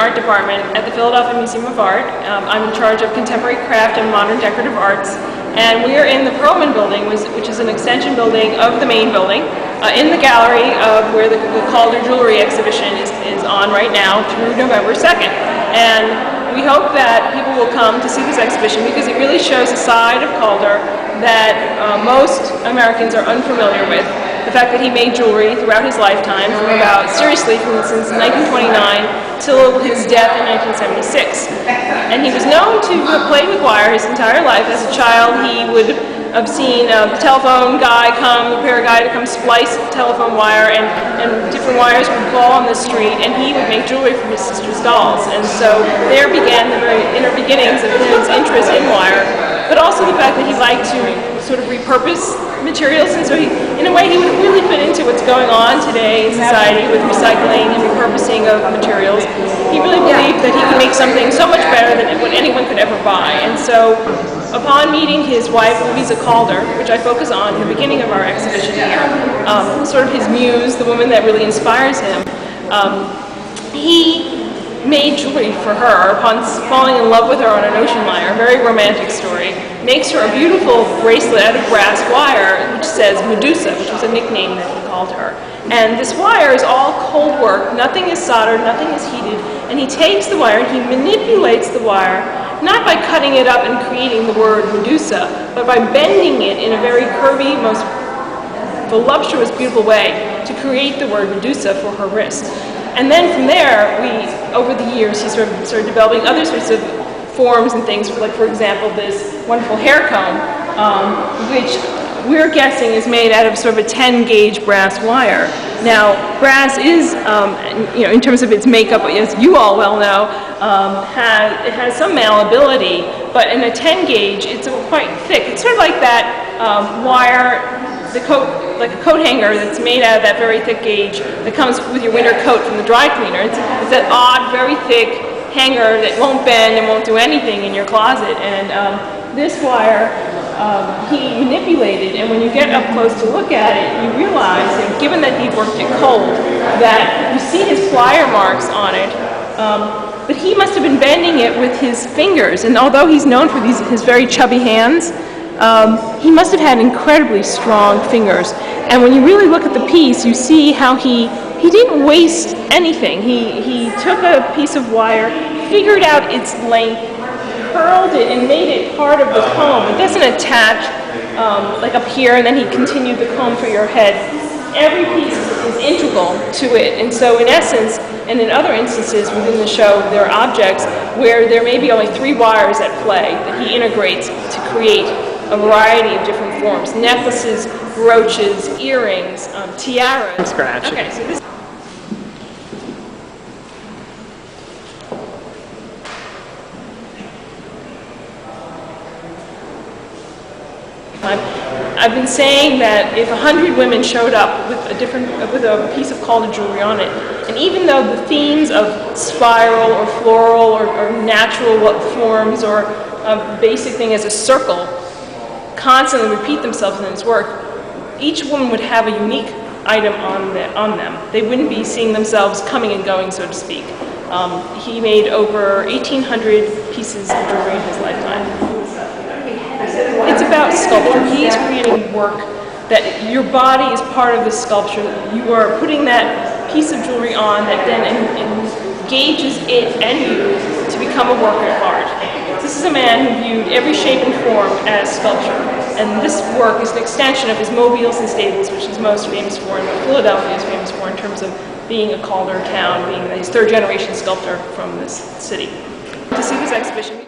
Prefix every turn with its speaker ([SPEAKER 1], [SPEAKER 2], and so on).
[SPEAKER 1] art department at the Philadelphia Museum of Art. I'm in charge of contemporary craft and modern decorative arts. And we are in the Perlman building, which is an extension building of the main building, in the gallery of where the Calder jewelry exhibition is on right now through November 2nd. And we hope that people will come to see this exhibition because it really shows a side of Calder that most Americans are unfamiliar with. The fact that he made jewelry throughout his lifetime, since 1929 till his death in 1976. And he was known to have played with wire his entire life. As a child, he would have seen a telephone guy repair guy to come splice telephone wire, and different wires would fall on the street, and he would make jewelry for his sister's dolls. And so there began the very inner beginnings of his interest in wire, but also the fact that he liked to sort of repurpose materials, and so in a way he would really fit into what's going on today in society with recycling and repurposing of materials. He really believed that he could make something so much better than what anyone could ever buy. And so upon meeting his wife, Louisa Calder, which I focus on in the beginning of our exhibition here, sort of his muse, the woman that really inspires him, he made jewelry for her upon falling in love with her on an ocean liner, a very romantic story. Makes her a beautiful bracelet out of brass wire which says Medusa, which was a nickname that he called her. And this wire is all cold work, nothing is soldered, nothing is heated, and he takes the wire and he manipulates the wire, not by cutting it up and creating the word Medusa, but by bending it in a very curvy, most voluptuous, beautiful way to create the word Medusa for her wrist. And then from there, over the years, he sort of started developing other sorts of forms and things, like for example, this wonderful hair comb, which we're guessing is made out of sort of a 10-gauge brass wire. Now, brass is, in terms of its makeup, as you all well know, it has some malleability, but in a 10-gauge, it's quite thick. It's sort of like that wire, like a coat hanger that's made out of that very thick gauge that comes with your winter coat from the dry cleaner. It's that odd, very thick hanger that won't bend and won't do anything in your closet. And this wire he manipulated, and when you get up close to look at it, you realize that given that he worked it cold, that you see his flyer marks on it, but he must have been bending it with his fingers. And although he's known for his very chubby hands, he must have had incredibly strong fingers. And when you really look at the piece, you see how he didn't waste anything. He took a piece of wire, figured out its length, curled it, and made it part of the comb. It doesn't attach like up here, and then he continued the comb for your head. Every piece is integral to it. And so in essence, and in other instances within the show, there are objects where there may be only 3 wires at play that he integrates to create a variety of different forms: necklaces, brooches, earrings, tiaras.
[SPEAKER 2] From scratch.
[SPEAKER 1] Okay, so this. I've been saying that if 100 women showed up with a piece of Calder jewelry on it, and even though the themes of spiral or floral or natural forms or a basic thing as a circle constantly repeat themselves in his work, each woman would have a unique item on them. They wouldn't be seeing themselves coming and going, so to speak. He made over 1,800 pieces of jewelry in his lifetime. It's about sculpture. He is creating work that your body is part of the sculpture. You are putting that piece of jewelry on that then engages it and you to become a work of art. This is a man who viewed every shape and form as sculpture, and this work is an extension of his mobiles and stables, which he's most famous for, and what Philadelphia is famous for in terms of being a Calder town, being his 3rd-generation sculptor from this city. To see this exhibition,